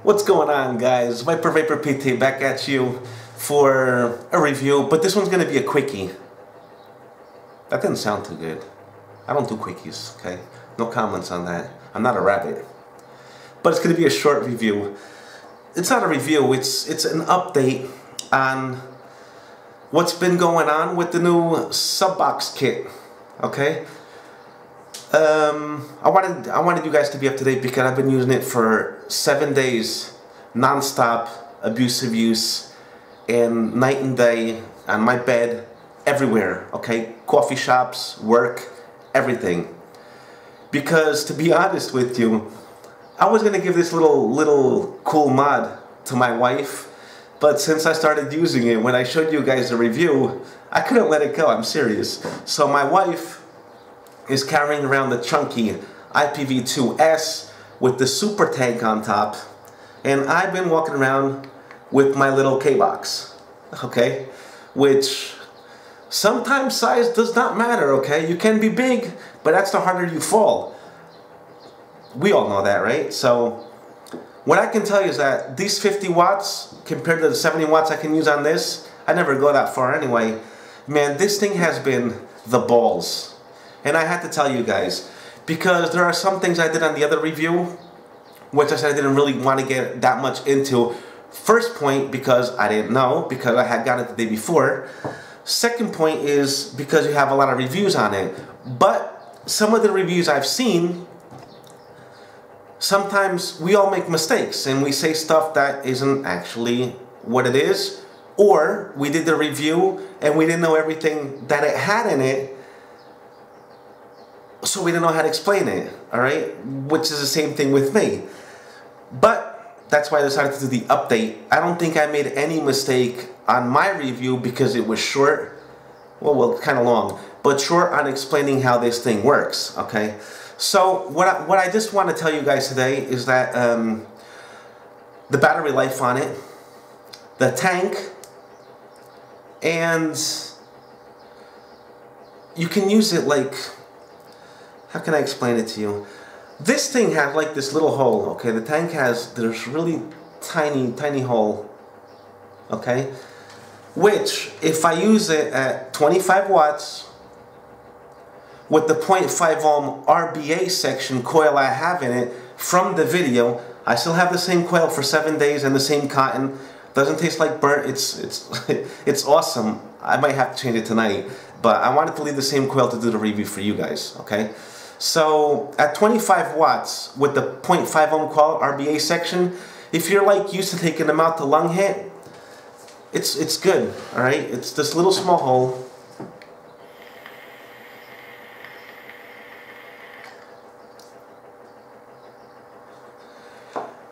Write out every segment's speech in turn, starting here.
What's going on, guys? Vipervaporpt back at you for a review, but this one's going to be a quickie. That didn't sound too good. I don't do quickies, okay? No comments on that. I'm not a rabbit. But it's going to be a short review. It's not a review, it's an update on what's been going on with the new Subox kit, okay? I wanted you guys to be up to date because I've been using it for 7 days, non-stop, abusive use, and night and day, on my bed, everywhere, okay? Coffee shops, work, everything. Because to be honest with you, I was gonna give this little cool mod to my wife, but since I started using it, when I showed you guys the review, I couldn't let it go, I'm serious. So my wife is carrying around the chunky IPv2S with the super tank on top, and I've been walking around with my little K-box, okay? Which sometimes size does not matter, okay? You can be big, but that's the harder you fall. We all know that, right? So what I can tell you is that these 50 watts compared to the 70 watts I can use on this, I never go that far anyway. Man, this thing has been the balls. And I had to tell you guys, because there are some things I did on the other review, which I said I didn't really want to get that much into. First point, because I didn't know, because I had got it the day before. Second point is because you have a lot of reviews on it. But some of the reviews I've seen, sometimes we all make mistakes and we say stuff that isn't actually what it is, or we did the review and we didn't know everything that it had in it, so we didn't know how to explain it, alright? Which is the same thing with me. But that's why I decided to do the update. I don't think I made any mistake on my review because it was short, well, kind of long, but short on explaining how this thing works, okay? So what I just want to tell you guys today is that the battery life on it, the tank, and you can use it like, how can I explain it to you? This thing has like this little hole, okay? The tank has this really tiny hole, okay? Which, if I use it at 25 watts, with the 0.5 ohm RBA section coil I have in it from the video, I still have the same coil for 7 days and the same cotton. Doesn't taste like burnt. It's awesome. I might have to change it tonight, but I wanted to leave the same coil to do the review for you guys, okay? So at 25 watts with the 0.5 ohm coil RBA section, if you're like used to taking them out to lung hit, it's good, all right? It's this little small hole.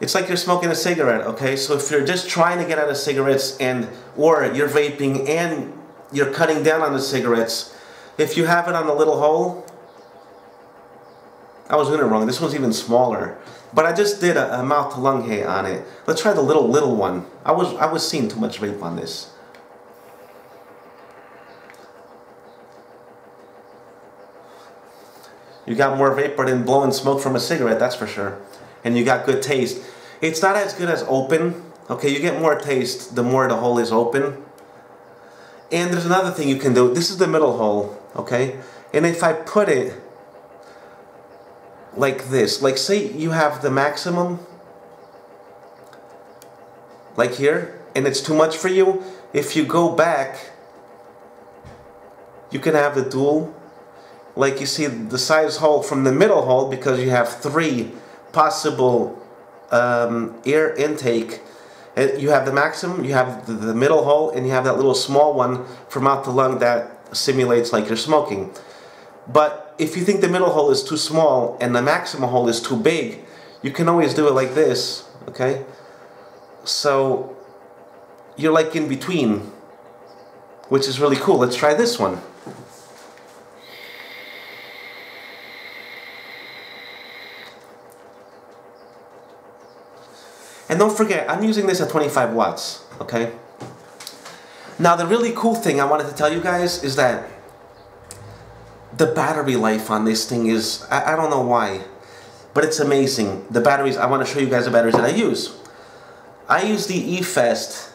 It's like you're smoking a cigarette, okay? So if you're just trying to get out of cigarettes or you're vaping and you're cutting down on the cigarettes, if you have it on the little hole, I was doing it wrong. This one's even smaller. But I just did a mouth to lung hit on it. Let's try the little one. I was seeing too much vape on this. You got more vapor than blowing smoke from a cigarette, that's for sure. And you got good taste. It's not as good as open. Okay, you get more taste the more the hole is open. And there's another thing you can do. This is the middle hole, okay? And if I put it like this, like say you have the maximum, like here, and it's too much for you, if you go back, you can have the dual. Like you see the size hole from the middle hole, because you have 3 possible air intake. You have the maximum, you have the middle hole, and you have that little small one from mouth to lung that simulates like you're smoking. But if you think the middle hole is too small and the maximum hole is too big, you can always do it like this, okay? So you're like in between, which is really cool. Let's try this one. And don't forget, I'm using this at 25 watts, okay? Now the really cool thing I wanted to tell you guys is that the battery life on this thing is, I don't know why, but it's amazing. The batteries, I want to show you guys the batteries that I use. I use the E-Fast,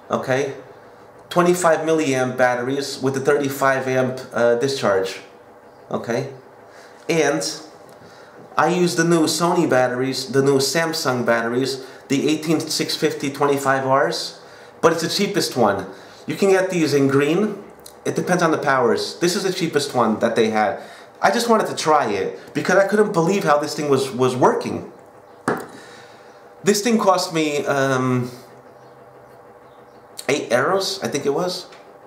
okay, 25 milliamp batteries with the 35 amp discharge, okay, and I use the new Sony batteries, the new Samsung batteries, the 18650 25Rs, but it's the cheapest one. You can get these in green. It depends on the powers. This is the cheapest one that they had. I just wanted to try it because I couldn't believe how this thing was working. This thing cost me 8 euros, I think it was.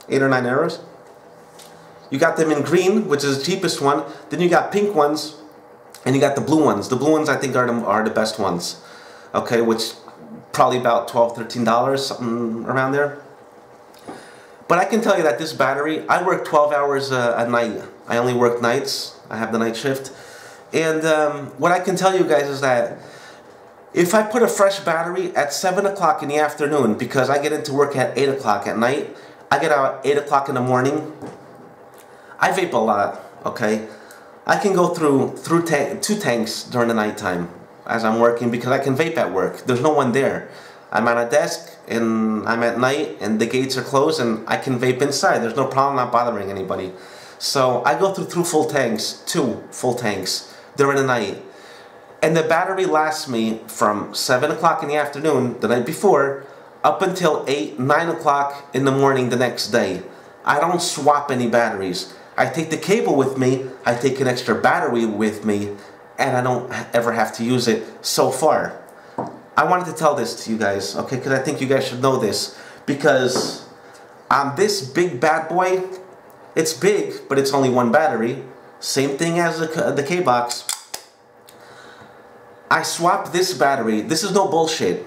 8 or 9 euros. You got them in green, which is the cheapest one. Then you got pink ones, and you got the blue ones. The blue ones I think are the best ones. Okay, which probably about $12, $13, something around there. But I can tell you that this battery, I work 12 hours a night. I only work nights. I have the night shift. And what I can tell you guys is that if I put a fresh battery at 7 o'clock in the afternoon, because I get into work at 8 o'clock at night, I get out at 8 o'clock in the morning, I vape a lot, okay? I can go through 2 tanks during the nighttime as I'm working because I can vape at work. There's no one there. I'm at a desk and I'm at night and the gates are closed and I can vape inside. There's no problem, not bothering anybody. So I go through 2 full tanks during the night. And the battery lasts me from 7 o'clock in the afternoon the night before up until 8, 9 o'clock in the morning the next day. I don't swap any batteries. I take the cable with me, I take an extra battery with me, and I don't ever have to use it so far. I wanted to tell this to you guys, okay, because I think you guys should know this. Because on this big bad boy, it's big, but it's only 1 battery. Same thing as the K-Box. I swapped this battery. This is no bullshit.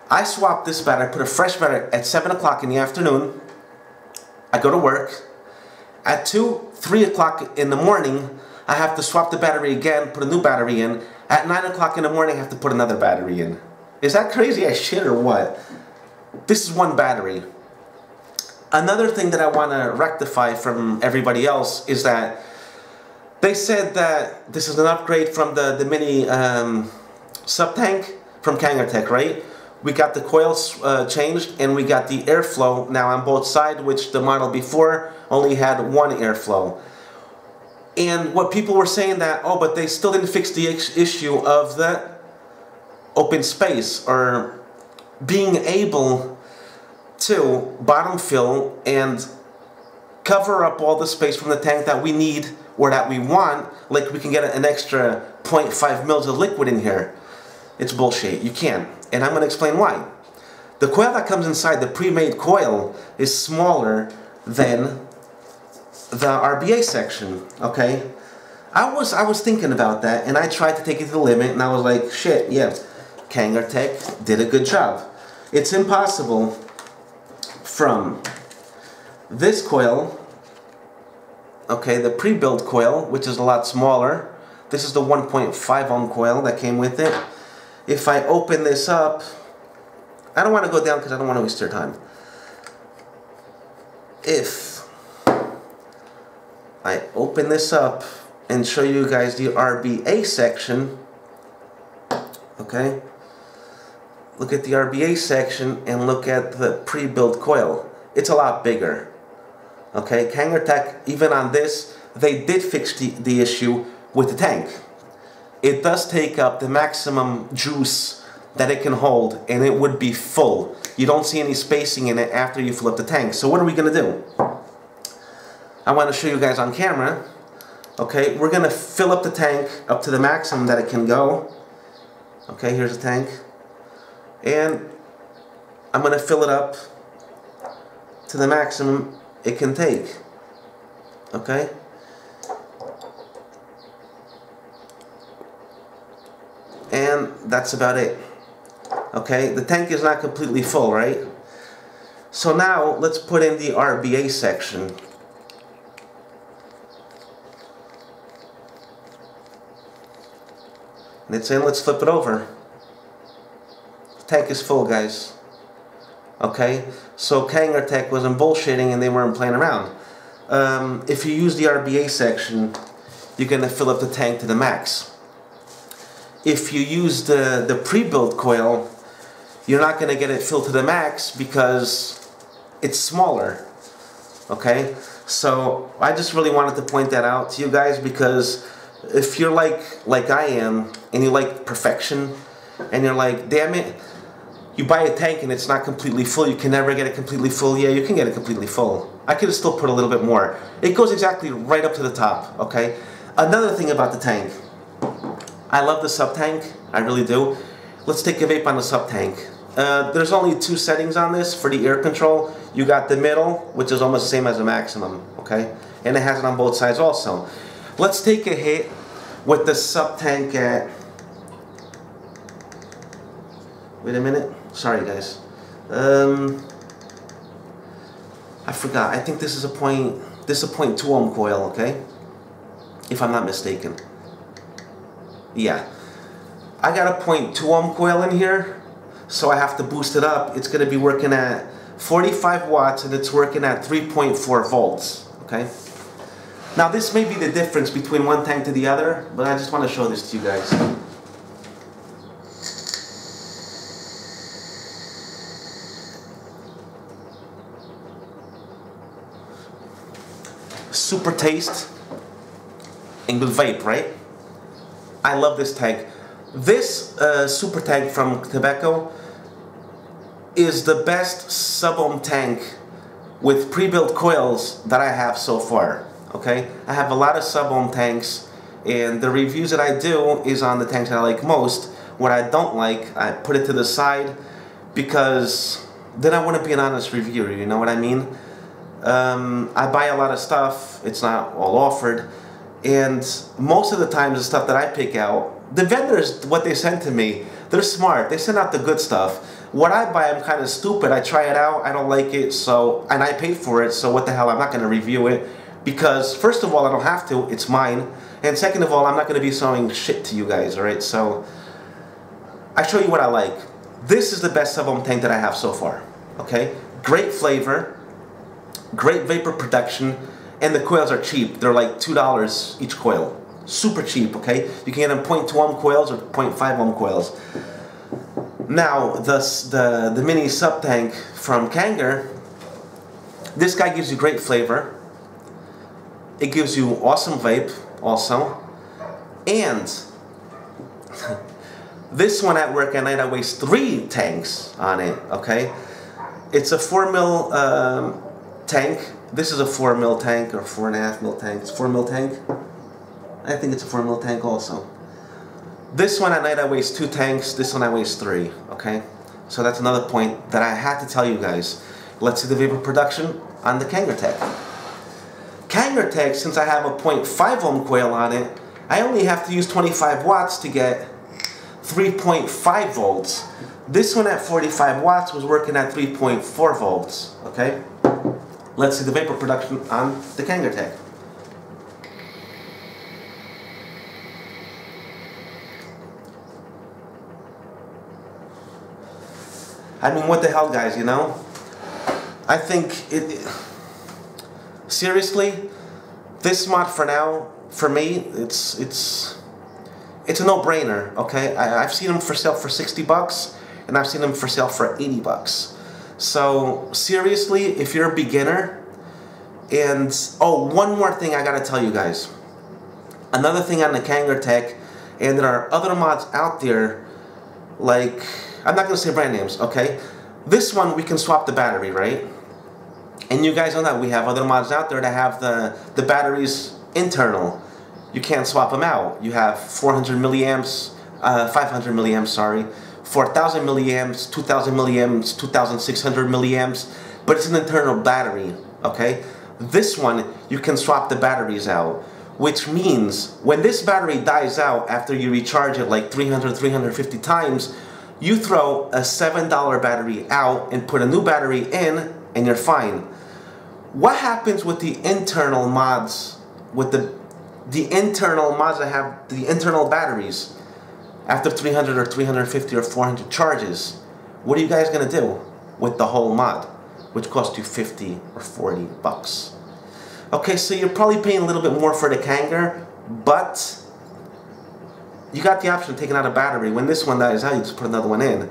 I swapped this battery, I put a fresh battery at 7 o'clock in the afternoon. I go to work. At 2, 3 o'clock in the morning, I have to swap the battery again, put a new battery in. At 9 o'clock in the morning, I have to put another battery in. Is that crazy as shit or what? This is 1 battery. Another thing that I want to rectify from everybody else is that they said that this is an upgrade from the Mini sub-tank from Kangertech, right? We got the coils changed and we got the airflow now on both sides, which the model before only had 1 airflow. And what people were saying that, oh, but they still didn't fix the issue of the open space or being able to bottom fill and cover up all the space from the tank that we need or that we want, like we can get an extra 0.5 mils of liquid in here. It's bullshit. You can't. And I'm going to explain why. The coil that comes inside, the pre-made coil, is smaller than the RBA section, okay? I was thinking about that, and I tried to take it to the limit, and I was like, shit, yeah, Kangertech did a good job. It's impossible from this coil, okay, the pre-built coil, which is a lot smaller. This is the 1.5 ohm coil that came with it. If I open this up, I don't want to go down because I don't want to waste your time. If I open this up and show you guys the RBA section, okay, look at the RBA section and look at the pre-built coil. It's a lot bigger, okay? Kangertech, even on this, they did fix the issue with the tank. It does take up the maximum juice that it can hold, and it would be full. You don't see any spacing in it after you fill up the tank. So what are we going to do? I want to show you guys on camera. Okay, we're going to fill up the tank up to the maximum that it can go. Okay, here's the tank. And I'm going to fill it up to the maximum it can take. Okay? And that's about it. Okay, the tank is not completely full, right? So now let's put in the RBA section. And it's in, let's flip it over. The tank is full, guys. Okay, so Kangertech wasn't bullshitting and they weren't playing around. If you use the RBA section, you're going to fill up the tank to the max. If you use the pre-built coil, you're not going to get it filled to the max because it's smaller. Okay, so I just really wanted to point that out to you guys, because if you're like I am and you like perfection and you're like, damn it, you buy a tank and it's not completely full, you can never get it completely full. Yeah, you can get it completely full. I could have still put a little bit more. It goes exactly right up to the top. Okay, another thing about the tank, I love the sub tank, I really do. Let's take a vape on the sub tank. There's only 2 settings on this for the air control. You got the middle, which is almost the same as the maximum, okay? And it has it on both sides also. Let's take a hit with the sub tank at... Wait a minute. Sorry, guys. I forgot. I think this is a 0.2 ohm coil, okay? If I'm not mistaken. Yeah. I got a 0.2 ohm coil in here. So I have to boost it up. It's going to be working at 45 watts and it's working at 3.4 volts. Okay. Now this may be the difference between one tank to the other, but I just want to show this to you guys. Super taste and good vape, right? I love this tank. This super tank from Tobacco is the best sub-ohm tank with pre-built coils that I have so far. Okay, I have a lot of sub-ohm tanks, and the reviews that I do is on the tanks that I like most. What I don't like, I put it to the side, because then I wouldn't be an honest reviewer, you know what I mean? I buy a lot of stuff, it's not all offered, and most of the times the stuff that I pick out, the vendors, what they send to me, they're smart. They send out the good stuff. What I buy, I'm kind of stupid. I try it out, I don't like it, so, and I paid for it, so what the hell, I'm not going to review it. Because, first of all, I don't have to, it's mine. And second of all, I'm not going to be selling shit to you guys, alright? So, I show you what I like. This is the best sub-ohm tank that I have so far, okay? Great flavor, great vapor production, and the coils are cheap. They're like $2 each coil. Super cheap, okay? You can get them 0.2 ohm coils or 0.5 ohm coils. Now, the mini sub tank from Kanger, this guy gives you great flavor. It gives you awesome vape also. And this one at work at night, I waste 3 tanks on it, okay? It's a 4 mil tank. This is a 4 mil tank or 4.5 mil tank. It's 4 mil tank. I think it's a 4 mil tank also. This one at night I waste 2 tanks, this one I waste 3, okay? So that's another point that I had to tell you guys. Let's see the vapor production on the Kangertech. Kangertech, since I have a 0.5 ohm coil on it, I only have to use 25 watts to get 3.5 volts. This one at 45 watts was working at 3.4 volts, okay? Let's see the vapor production on the Kangertech. I mean, what the hell, guys, you know? I think seriously, this mod for now, for me, it's a no-brainer, okay? I've seen them for sale for 60 bucks, and I've seen them for sale for 80 bucks. So, seriously, if you're a beginner, and, oh, one more thing I gotta tell you guys. Another thing on the Kangertech, and there are other mods out there, like, I'm not going to say brand names, okay? This one, we can swap the battery, right? And you guys know that we have other mods out there that have the batteries internal. You can't swap them out. You have 400 milliamps, 500 milliamps, sorry, 4,000 milliamps, 2,000 milliamps, 2,600 milliamps, but it's an internal battery, okay? This one, you can swap the batteries out, which means when this battery dies out after you recharge it like 300, 350 times, you throw a $7 battery out and put a new battery in, and you're fine. What happens with the internal mods, with the internal mods that have the internal batteries after 300 or 350 or 400 charges? What are you guys gonna do with the whole mod, which costs you 50 or 40 bucks? Okay, so you're probably paying a little bit more for the Kanger, but you got the option of taking out a battery. When this one dies out, you just put another one in.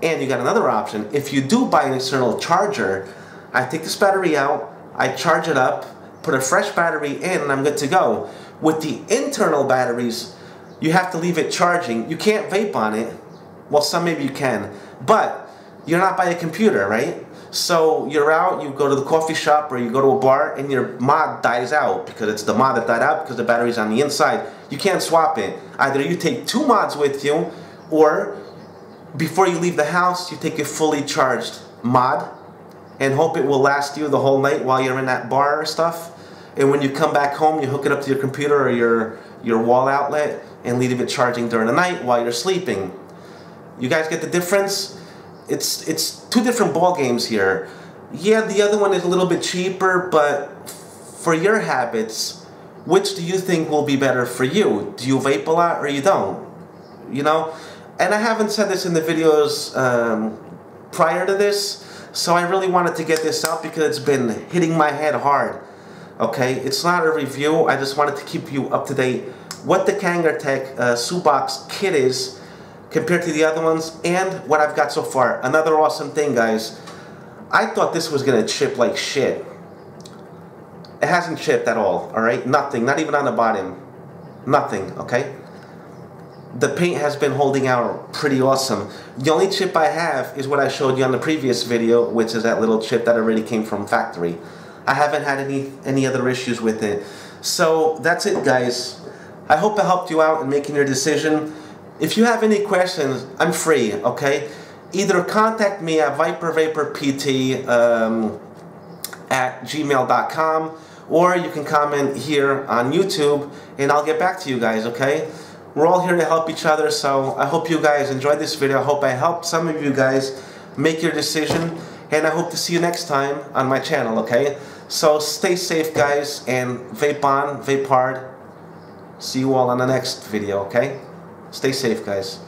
And you got another option. If you do buy an external charger, I take this battery out, I charge it up, put a fresh battery in, and I'm good to go. With the internal batteries, you have to leave it charging. You can't vape on it. Well, some maybe you can, but you're not by a computer, right? So you're out, you go to the coffee shop or you go to a bar and your mod dies out because it's the mod that died out because the battery's on the inside. You can't swap it. Either you take 2 mods with you, or before you leave the house, you take a fully charged mod and hope it will last you the whole night while you're in that bar or stuff. And when you come back home, you hook it up to your computer or your wall outlet and leave it charging during the night while you're sleeping. You guys get the difference? It's 2 different ball games here. Yeah, the other one is a little bit cheaper, but for your habits, which do you think will be better for you? Do you vape a lot or you don't? You know? And I haven't said this in the videos prior to this, so I really wanted to get this out because it's been hitting my head hard. Okay, it's not a review, I just wanted to keep you up to date what the Kangertech Subox kit is compared to the other ones and what I've got so far. Another awesome thing, guys, I thought this was gonna chip like shit. It hasn't chipped at all, alright? Nothing, not even on the bottom. Nothing, okay? The paint has been holding out pretty awesome. The only chip I have is what I showed you on the previous video, which is that little chip that already came from factory. I haven't had any other issues with it. So that's it, guys. I hope I helped you out in making your decision. If you have any questions, I'm free, okay? Either contact me at Vipervaporpt at gmail.com, or you can comment here on YouTube and I'll get back to you guys, okay? We're all here to help each other, so I hope you guys enjoyed this video. I hope I helped some of you guys make your decision, and I hope to see you next time on my channel, okay? So stay safe, guys, and vape on, vape hard. See you all on the next video, okay? Stay safe, guys.